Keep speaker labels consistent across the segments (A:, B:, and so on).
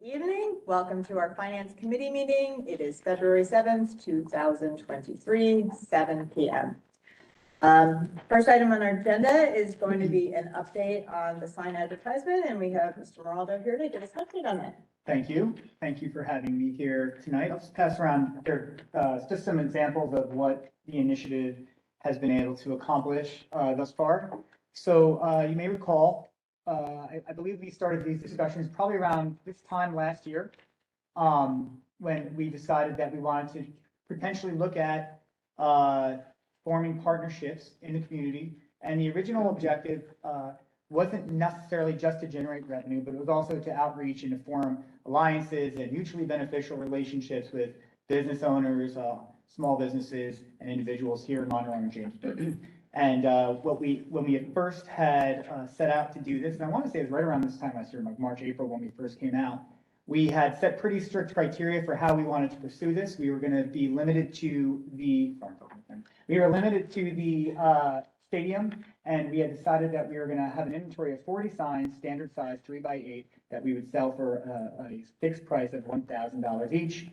A: Evening. Welcome to our Finance Committee meeting. It is February 7th, 2023, 7 p.m. First item on our agenda is going to be an update on the sign advertisement, and we have Mr. Monroe here to give us an update on that.
B: Thank you. Thank you for having me here tonight. I'll just pass around just some examples of what the initiative has been able to accomplish thus far. So you may recall, I believe we started these discussions probably around this time last year, when we decided that we wanted to potentially look at forming partnerships in the community. And the original objective wasn't necessarily just to generate revenue, but it was also to outreach and to form alliances and mutually beneficial relationships with business owners, small businesses, and individuals here in Monroe and Jamesburg. And when we at first had set out to do this, and I want to say it was right around this time last year, like March, April, when we first came out, we had set pretty strict criteria for how we wanted to pursue this. We were going to be limited to the stadium, and we had decided that we were going to have an inventory of 40 signs, standard size 3x8, that we would sell for a fixed price of $1,000 each.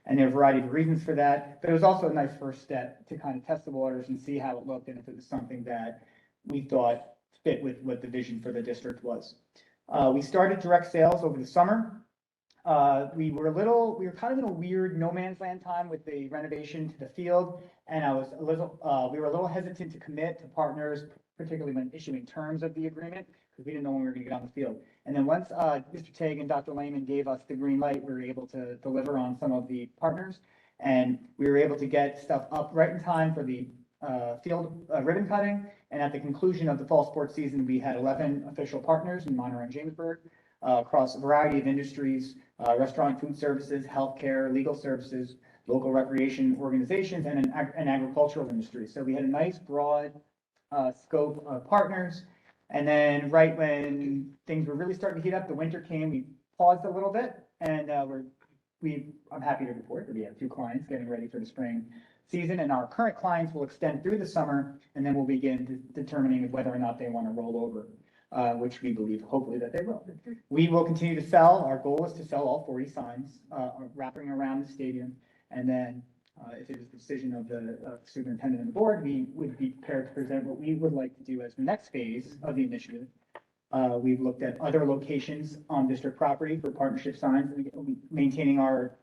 B: And there are a variety of reasons for that, but it was also a nice first step to kind of test the waters and see how it looked and if it was something that we thought fit with what the vision for the district was. We started direct sales over the summer. We were kind of in a weird no man's land time with the renovation to the field, and we were a little hesitant to commit to partners, particularly when issuing terms of the agreement, because we didn't know when we were going to get on the field. And then once Mr. Tague and Dr. Lehman gave us the green light, we were able to deliver on some of the partners, and we were able to get stuff up right in time for the field ribbon cutting. And at the conclusion of the fall sports season, we had 11 official partners in Monroe and Jamesburg across a variety of industries, restaurant, food services, healthcare, legal services, local recreation organizations, and an agricultural industry. So we had a nice broad scope of partners. And then right when things were really starting to heat up, the winter came, we paused a little bit, and I'm happy to report that we have 2 clients getting ready for the spring season, and our current clients will extend through the summer, and then we'll begin determining whether or not they want to roll over, which we believe hopefully that they will. We will continue to sell. Our goal is to sell all 40 signs wrapping around the stadium, and then if it is the decision of the superintendent and the board, we would be prepared to present what we would like to do as the next phase of the initiative. We've looked at other locations on district property for partnership signs, maintaining our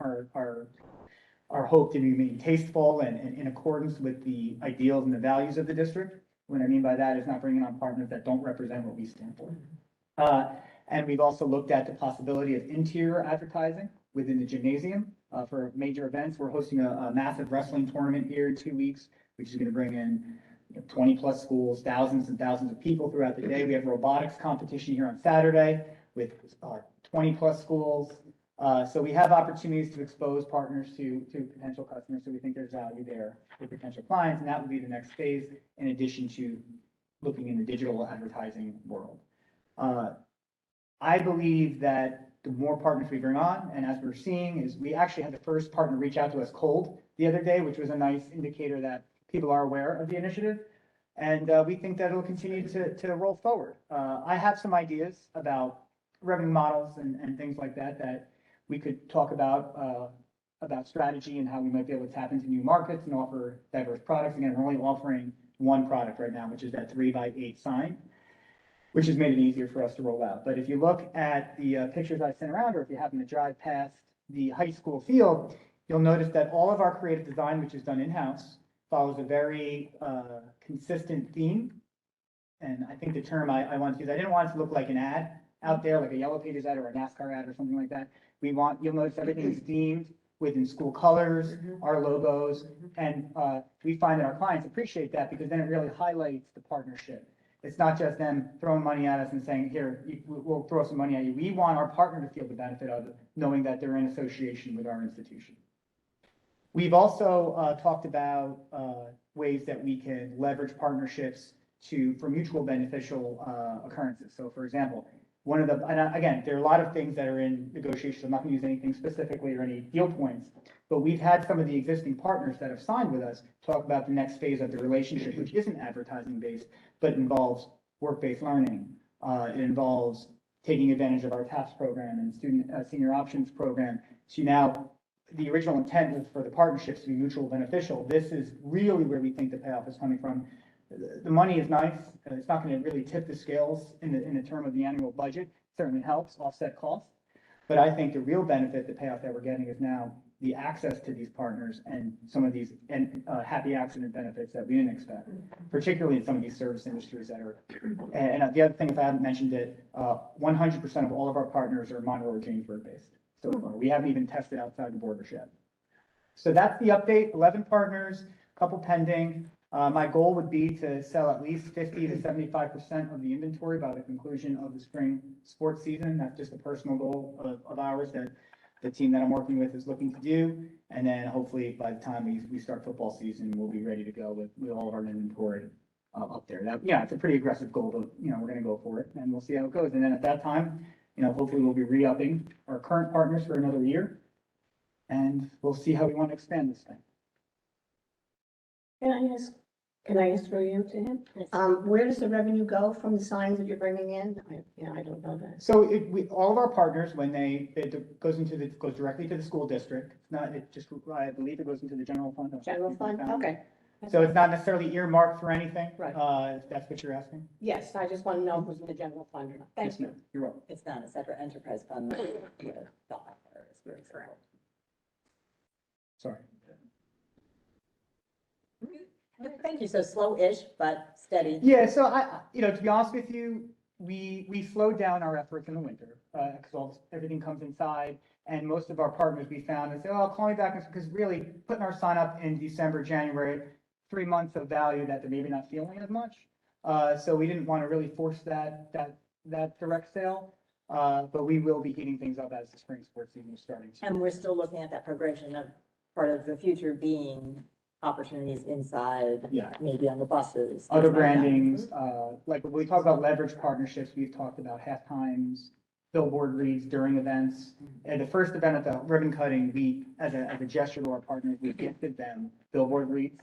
B: hope to remain tasteful and in accordance with the ideals and the values of the district. What I mean by that is not bringing on partners that don't represent what we stand for. And we've also looked at the possibility of interior advertising within the gymnasium. For major events, we're hosting a massive wrestling tournament here in 2 weeks, which is going to bring in 20 plus schools, thousands and thousands of people throughout the day. We have a robotics competition here on Saturday with 20 plus schools. So we have opportunities to expose partners to potential customers. So we think there's value there for potential clients, and that would be the next phase in addition to looking in the digital advertising world. I believe that the more partners we bring on, and as we're seeing, is we actually had the first partner reach out to us cold the other day, which was a nice indicator that people are aware of the initiative. And we think that it'll continue to roll forward. I have some ideas about revenue models and things like that we could talk about strategy and how we might be able to tap into new markets and offer diverse products. Again, we're only offering one product right now, which is that 3x8 sign, which has made it easier for us to roll out. But if you look at the pictures I sent around, or if you happen to drive past the high school field, you'll notice that all of our creative design, which is done in-house, follows a very consistent theme. And I think the term I want to use, I didn't want it to look like an ad out there, like a Yellow Pages ad or a NASCAR ad or something like that. You'll notice everything is themed within school colors, our logos, and we find that our clients appreciate that because then it really highlights the partnership. It's not just them throwing money at us and saying, here, we'll throw some money at you. We want our partner to feel the benefit of it, knowing that they're in association with our institution. We've also talked about ways that we can leverage partnerships for mutual beneficial occurrences. So for example, again, there are a lot of things that are in negotiations. I'm not going to use anything specifically or any deal points, but we've had some of the existing partners that have signed with us talk about the next phase of the relationship, which isn't advertising based, but involves work-based learning. It involves taking advantage of our TAPS program and senior options program. So now the original intent was for the partnerships to be mutual beneficial. This is really where we think the payoff is coming from. The money is nice. It's not going to really tip the scales in the term of the annual budget. Certainly helps offset costs. But I think the real benefit, the payoff that we're getting is now the access to these partners and some of these happy accident benefits that we didn't expect, particularly in some of these service industries that are. And the other thing, if I haven't mentioned it, 100% of all of our partners are Monroe or Jamesburg based so far. We haven't even tested outside the borders yet. So that's the update. 11 partners, a couple pending. My goal would be to sell at least 50 to 75% of the inventory by the conclusion of the spring sports season. That's just a personal goal of ours that the team that I'm working with is looking to do. And then hopefully by the time we start football season, we'll be ready to go with all of our inventory up there. It's a pretty aggressive goal, but we're going to go for it and we'll see how it goes. And then at that time, hopefully we'll be re-upping our current partners for another year and we'll see how we want to expand this thing.
C: Can I ask for you to him? Where does the revenue go from the signs that you're bringing in? I don't know that.
B: So all of our partners, when it goes directly to the school district. It's not, I believe it goes into the general fund.
C: General fund, okay.
B: So it's not necessarily earmarked for anything.
C: Right.
B: If that's what you're asking.
C: Yes, I just want to know if it was in the general fund or not. Thank
B: Yes,
C: you.
B: ma'am. You're welcome.
A: It's not a separate enterprise fund.
B: Sorry.
A: Thank you. So slow-ish, but steady.
B: Yeah, so to be honest with you, we slowed down our efforts in the winter because everything comes inside, and most of our partners we found and say, "Oh, call me back," because really putting our sign up in December, January, 3 months of value that they're maybe not feeling as much. So we didn't want to really force that direct sale, but we will be heating things up as the spring sports season is starting.
A: And we're still looking at that progression of part of the future being opportunities inside,
B: Yeah.
A: maybe on the buses.
B: Other
A: things like that.
B: brandings, like when we talk about leverage partnerships, we've talked about half times, billboard reads during events. And the first event at the ribbon cutting, we, as a gesture to our partners, we gifted them billboard reads,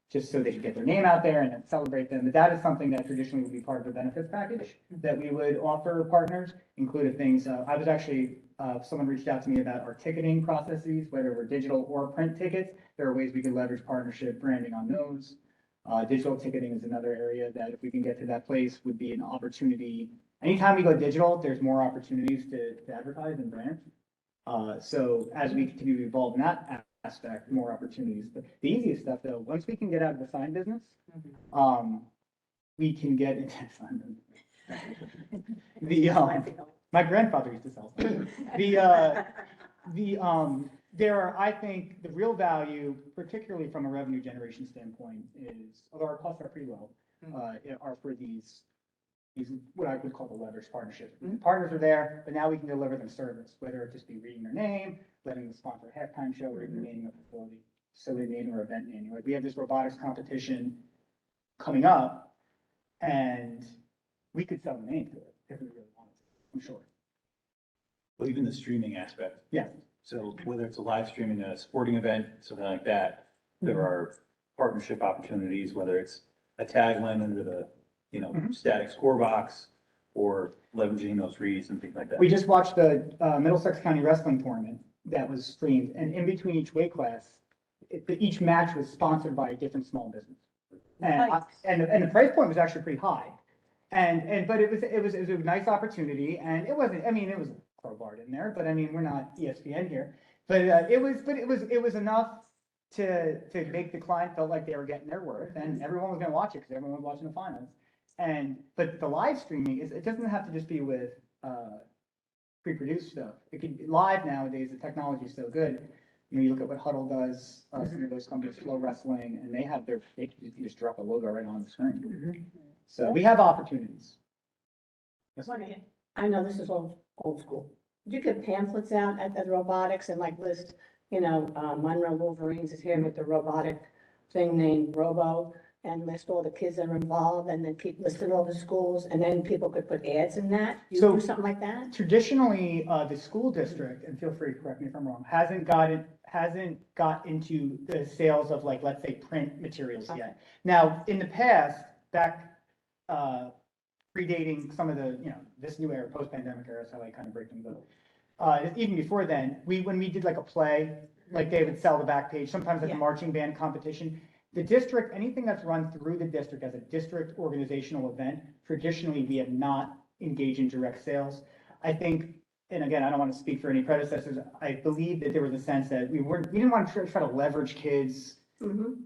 B: just so they could get their name out there and then celebrate them. But that is something that traditionally would be part of the benefits package that we would offer partners, included things. I was actually, someone reached out to me about our ticketing processes, whether we're digital or print tickets. There are ways we could leverage partnership branding on those. Digital ticketing is another area that if we can get to that place would be an opportunity. Anytime we go digital, there's more opportunities to advertise and brand. So as we continue to evolve in that aspect, more opportunities. But the easiest stuff though, once we can get out of the sign business, we can get into sign business. My grandfather used to sell signs. There are, I think, the real value, particularly from a revenue generation standpoint, is, although our costs are pretty low, are for these what I would call the leverage partnerships. Partners are there, but now we can deliver them service, whether it just be reading their name, letting them sponsor a halftime show, or even naming a facility name or event name. Like we have this robotics competition coming up, and we could sell the name to it if we really wanted to, I'm sure.
D: Well, even the streaming aspect.
B: Yeah.
D: So whether it's a live streaming, a sporting event, something like that, there are partnership opportunities, whether it's a tagline under the, static score box or leveraging those reads and things like that.
B: We just watched the Middlesex County Wrestling Tournament that was streamed, and in between each weight class, each match was sponsored by a different small business. And the price point was actually pretty high. But it was a nice opportunity, and it wasn't, it was crowbarred in there, but we're not ESPN here. But it was enough to make the client feel like they were getting their worth, and everyone was going to watch it because everyone was watching the finals. But the live streaming it doesn't have to just be with pre-produced stuff. It can be live nowadays. The technology is so good. You look at what Huddle does, some of those companies, Flow Wrestling, and they just drop a logo right on the screen. So we have opportunities. Yes.
C: I know this is old school. Did you get pamphlets out at the robotics and list, Monroe Wolverines is here with the robotic thing named Robo, and list all the kids that are involved, and then keep listing all the schools, and then people could put ads in that? You do something like that?
B: Traditionally, the school district, and feel free to correct me if I'm wrong, hasn't got into the sales of let's say print materials yet. Now, in the past, back predating some of the, this new era, post-pandemic era is how I kind of break things up. Even before then, when we did like a play, like they would sell the back page, sometimes like a
C: Yeah.
B: marching band competition. The district, anything that's run through the district as a district organizational event, traditionally, we have not engaged in direct sales. I think, and again, I don't want to speak for any predecessors, I believe that there was a sense that we didn't want to try to leverage kids'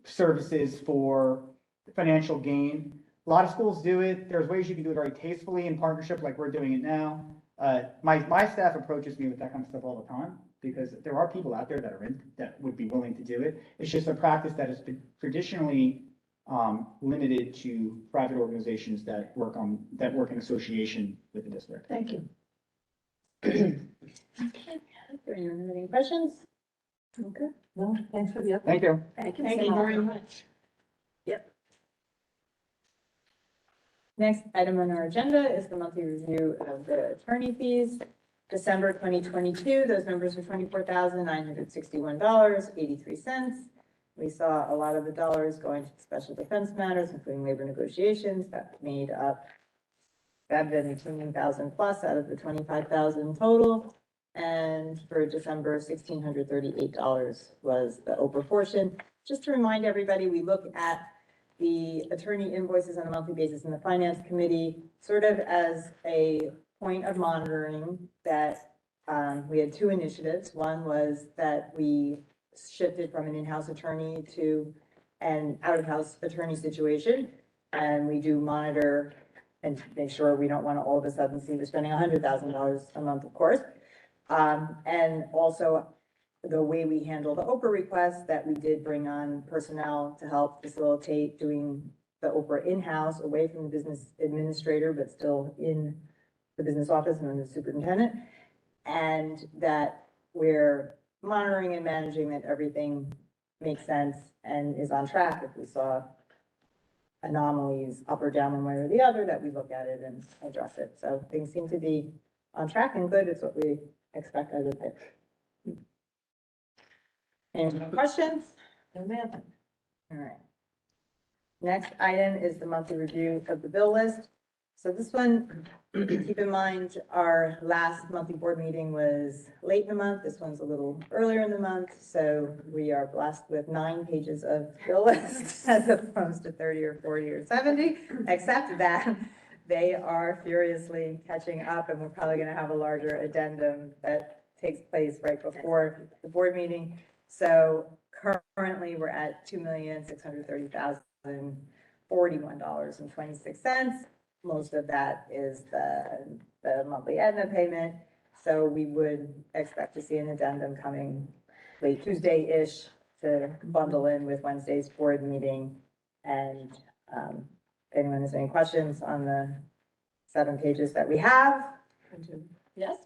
B: services for financial gain. A lot of schools do it. There's ways you can do it very tastefully in partnership, like we're doing it now. My staff approaches me with that kind of stuff all the time, because there are people out there that would be willing to do it. It's just a practice that has been traditionally limited to private organizations that work in association with the district.
C: Thank you.
A: Okay, anyone have any questions? Okay.
C: No, thanks for the update.
B: Thank you.
A: Thank
C: Thank you very much.
A: Next item on our agenda is the monthly review of the attorney fees. December 2022, those numbers were $24,961.83. We saw a lot of the dollars going to special defense matters, including labor negotiations, that made up $17,000 plus out of the $25,000 total. And for December, $1,638 was the Oprah portion. Just to remind everybody, we look at the attorney invoices on a monthly basis in the finance committee, sort of as a point of monitoring that we had two initiatives. One was that we shifted from an in-house attorney to an out-of-house attorney situation. And we do monitor and make sure we don't want to all of a sudden see we're spending $100,000 a month, of course. And also the way we handle the Oprah requests, that we did bring on personnel to help facilitate doing the Oprah in-house, away from the business administrator, but still in the business office and the superintendent. And that we're monitoring and managing that everything makes sense and is on track. If we saw anomalies up or down one way or the other, that we look at it and address it. So things seem to be on track and good. It's what we expect out of it. Any questions?
C: No, ma'am.
A: All right. Next item is the monthly review of the bill list. So this one, keep in mind, our last monthly board meeting was late in the month. This one's a little earlier in the month. So we are blessed with 9 pages of bill lists as opposed to 30 or 40 or 70, except that they are furiously catching up, and we're probably going to have a larger addendum that takes place right before the board meeting. So currently we're at $2,630,041.26. Most of that is the monthly Aetna payment. So we would expect to see an addendum coming late Tuesday-ish to bundle in with Wednesday's board meeting. And if anyone has any questions on the 7 pages that we have. Yes?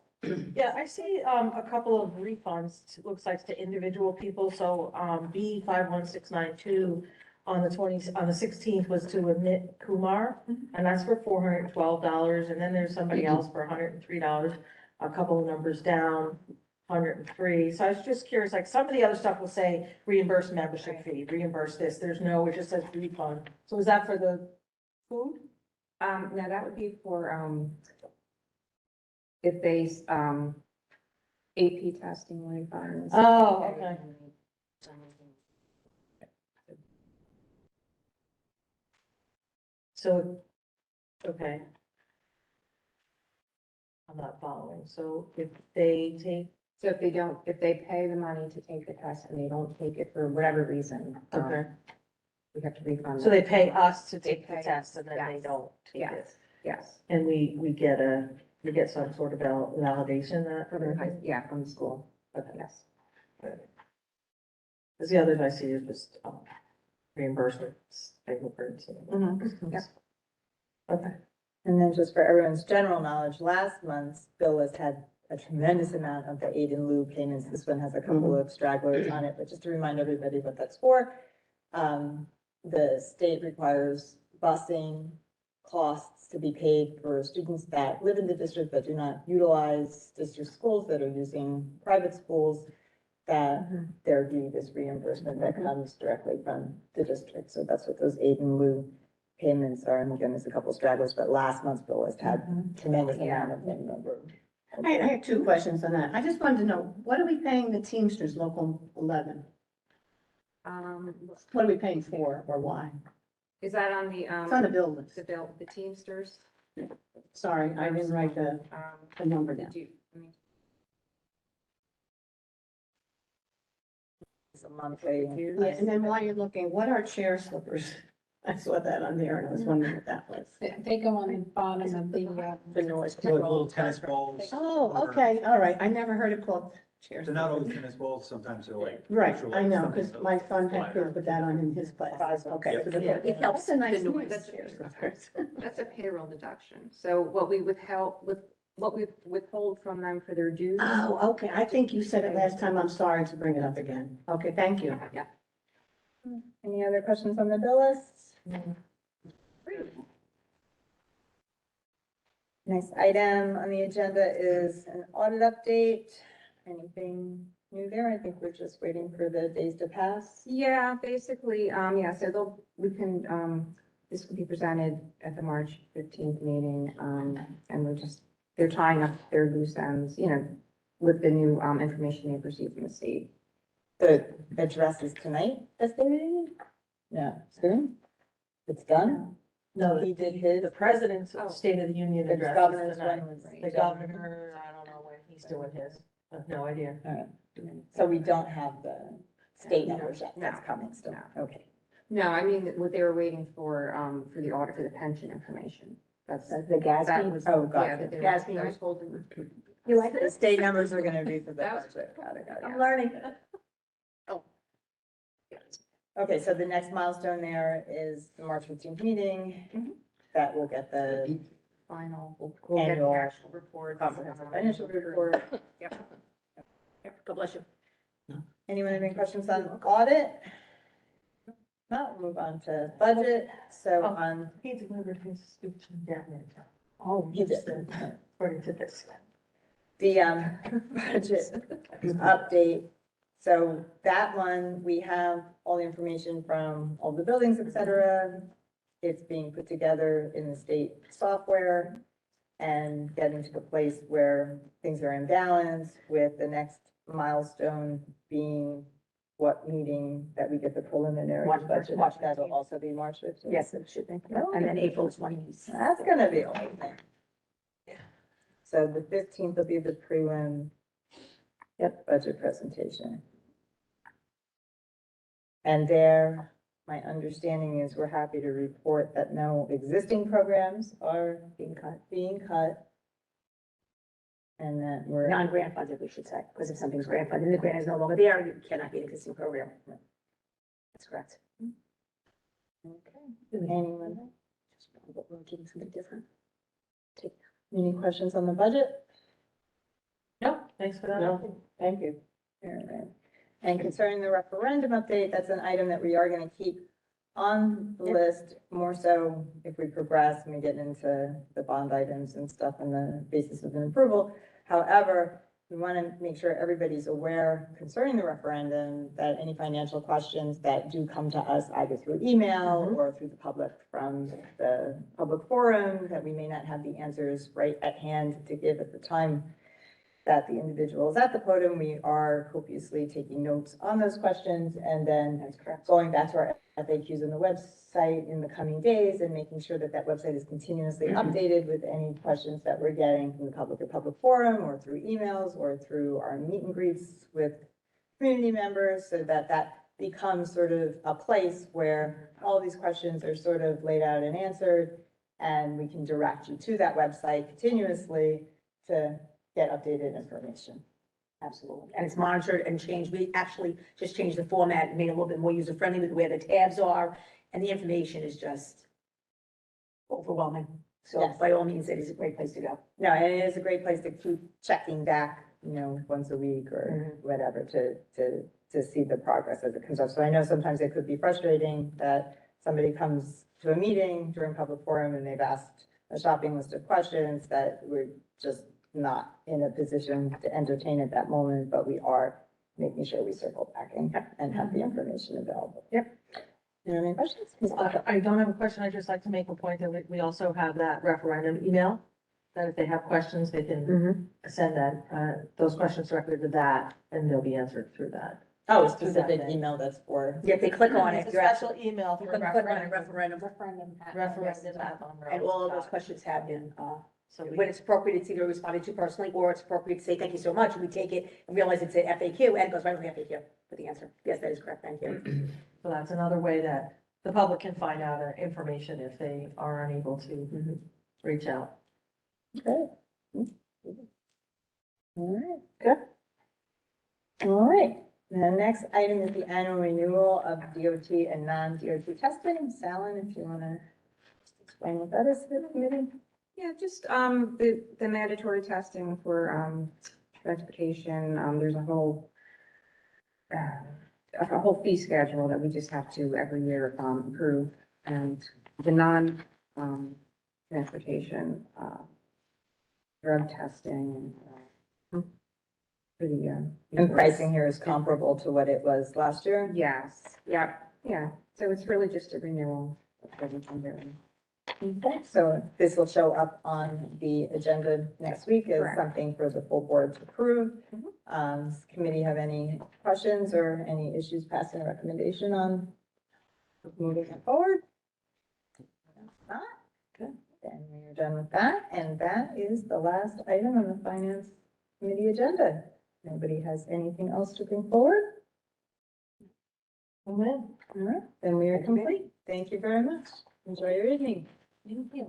E: Yeah, I see a couple of refunds, it looks like to individual people, so B 51692 on the 16th was to Amit Kumar, and that's for $412, and then there's somebody else for $103, a couple of numbers down, 103. So I was just curious, like some of the other stuff will say reimburse membership fee, reimburse this, there's no, it just says refund. So is that for the food?
F: No, that would be for, if they, AP testing refunds.
E: Oh, okay. So, okay. I'm not following. So if they take,
F: So if they pay the money to take the test and they don't take it for whatever reason,
E: okay,
F: we have to refund
E: so
F: them.
E: they pay us to take the
F: pay-
E: test and then they
F: yes.
E: don't take
F: Yes.
E: it.
F: Yes,
E: And we get some sort of validation that,
F: yeah, from the school, yes.
E: because the others I see is just reimbursements, fingerprints.
A: Mhm.
E: Okay.
A: And then just for everyone's general knowledge, last month's bill list had a tremendous amount of the aid in lieu payments. This one has a couple of stragglers on it, but just to remind everybody what that's for. The state requires busing costs to be paid for students that live in the district but do not utilize district schools, that are using private schools, that they're due this reimbursement that comes directly from the district. So that's what those aid in lieu payments are, and again, there's a couple stragglers, but last month's bill list had tremendous
F: Yeah.
A: amount of payment number.
C: I have two questions on that. I just wanted to know, what are we paying the Teamsters Local 11? What are we paying for or why?
F: Is that on
C: It's on the bill list.
F: the Teamsters?
C: Sorry, I didn't write the number down.
F: Did you, I mean,
A: It's a monthly.
C: Yeah, and then while you're looking, what are chair slippers? I saw that on there and I was wondering what that was.
G: They go on the bottom of
C: The noise
D: So like
C: control.
D: little tennis balls.
C: Oh, okay, all right. I never heard it called chair
D: They're not
C: slippers.
D: always tennis balls, sometimes they're like.
C: Right,
D: actual,
C: I
D: like,
C: know,
D: something
C: because my son had to put that on in his class. Okay.
D: Yeah.
C: so the-
F: Yeah, it helps
C: That's a nice
F: the noise.
C: noise, chair slippers.
F: that's a payroll deduction. So what we withhold from them for their dues.
C: Oh, okay. I think you said it last time. I'm sorry to bring it up again. Okay, thank you.
F: Yeah.
A: Any other questions on the bill list? Next item on the agenda is an audit update. Anything new there? I think we're just waiting for the days to pass.
F: Yeah, basically, yeah, so this will be presented at the March 15th meeting, and they're tying up their loose ends, with the new, information they've received from the state.
A: The address is tonight, that's the meeting? No, soon? It's done?
E: No,
A: He did his.
E: the president's
F: Oh.
E: State of the Union
A: The
E: address
A: governor's
E: is tonight.
A: one was.
E: The governor, I don't know when he's doing his, I have no idea.
A: So we don't have the state
F: No,
A: numbers yet, that's
F: no,
A: coming still,
F: no.
A: okay.
F: No, I mean, what they were waiting for the audit for the pension information. That's,
C: The gas
F: that
C: fee?
F: was.
A: Oh,
F: yeah,
A: gotcha.
F: that they were-
C: Gas fee.
F: I was holding.
C: You like
A: The state numbers are gonna be for the
F: That was-
A: budget, got it.
C: I'm learning.
A: Okay, so the next milestone there is the March 15th meeting.
F: Mhm.
A: That will get the
F: Final, we'll get the
A: Annual
F: actual report.
A: comprehensive financial report.
F: Yep.
C: God bless you.
A: Anyone have any questions on audit? No, we'll move on to budget, so
E: Oh.
A: on.
E: He delivered his speech in Devon.
A: Oh, he did.
E: According to this.
A: The budget update, so that one, we have all the information from all the buildings, et cetera. It's being put together in the state software and getting to the place where things are in balance, with the next milestone being what meeting that we get the preliminary
C: March
A: budget.
C: 15th.
A: That'll also be March 15th.
C: Yes, it should be.
A: Oh.
C: And then April 20th.
A: That's gonna be a whole thing. So the 15th will be the prelim. Yep, budget presentation. And there, my understanding is we're happy to report that no existing programs are being cut. And that we're.
C: Non-grandfathered, we should say, because if something's grandfathered, and the grant is no longer there, you cannot be an existing program. That's correct.
A: Okay. Anyone,
C: But we're getting something different.
A: any questions on the budget?
E: No, thanks for that.
C: No, thank you.
A: Alright. And concerning the referendum update, that's an item that we are gonna keep on the list, more so if we progress and we get into the bond items and stuff on the basis of an approval. However, we want to make sure everybody's aware concerning the referendum, that any financial questions that do come to us either through email or through the public from the public forum, that we may not have the answers right at hand to give at the time that the individual is at the podium. We are copiously taking notes on those questions and then going back to our FAQs on the website in the coming days and making sure that that website is continuously updated with any questions that we're getting from the public or public forum or through emails or through our meet and greets with community members, so that that becomes sort of a place where all these questions are sort of laid out and answered, and we can direct you to that website continuously to get updated information.
C: Absolutely. And it's monitored and changed. We actually just changed the format, made it a little bit more user-friendly with where the tabs are, and the information is just overwhelming. So
A: Yes.
C: by all means, it is a great place to go.
A: No, and it is a great place to keep checking back, once a week or whatever, to see the progress as it comes up. So I know sometimes it could be frustrating that somebody comes to a meeting during public forum and they've asked a shopping list of questions that we're just not in a position to entertain at that moment, but we are making sure we circle back and have the information available.
C: Yep.
A: You have any questions? Ms. Blackett?
E: I don't have a question. I'd just like to make a point that we also have that referendum email, that if they have questions, they can send that, those questions directly to that, and they'll be answered through that.
A: Oh, a
E: Through that
A: specific
E: thing.
A: email that's for.
H: Yeah, if they click on it,
E: It's a
H: you're
E: special
H: actually,
E: email
H: you
E: for
H: can click on a
E: referendum.
H: referendum.
E: Referendum at Monroe.
H: And all of those questions have been,
E: So
H: when
E: we,
H: it's appropriate, it's either responded to personally, or it's appropriate to say, thank you so much, we take it and realize it's a FAQ, and it goes right to the FAQ with the answer. Yes, that is correct, thank you.
E: so that's another way that the public can find out information if they are unable to reach out.
A: Okay. All right, good. All right, the next item is the annual renewal of DOT and non-DOT testing. Salen, if you want to explain what that is to the committee.
F: Yeah, just, the mandatory testing for, transportation, there's a whole fee schedule that we just have to every year, approve. And the transportation, drug testing, for the,
A: And pricing here is comparable to what it was last year.
F: Yes, yeah, yeah. So it's really just a renewal of everything there.
A: Okay, so this will show up on the agenda next week as
F: Correct.
A: something for the full board to approve. Does the committee have any questions or any issues passing a recommendation on moving it forward? If not, good, then we are done with that, and that is the last item on the finance committee agenda. Nobody has anything else to bring forward?
E: Amen.
A: All right, then we are complete. Thank you very much. Enjoy your evening.
E: Thank you.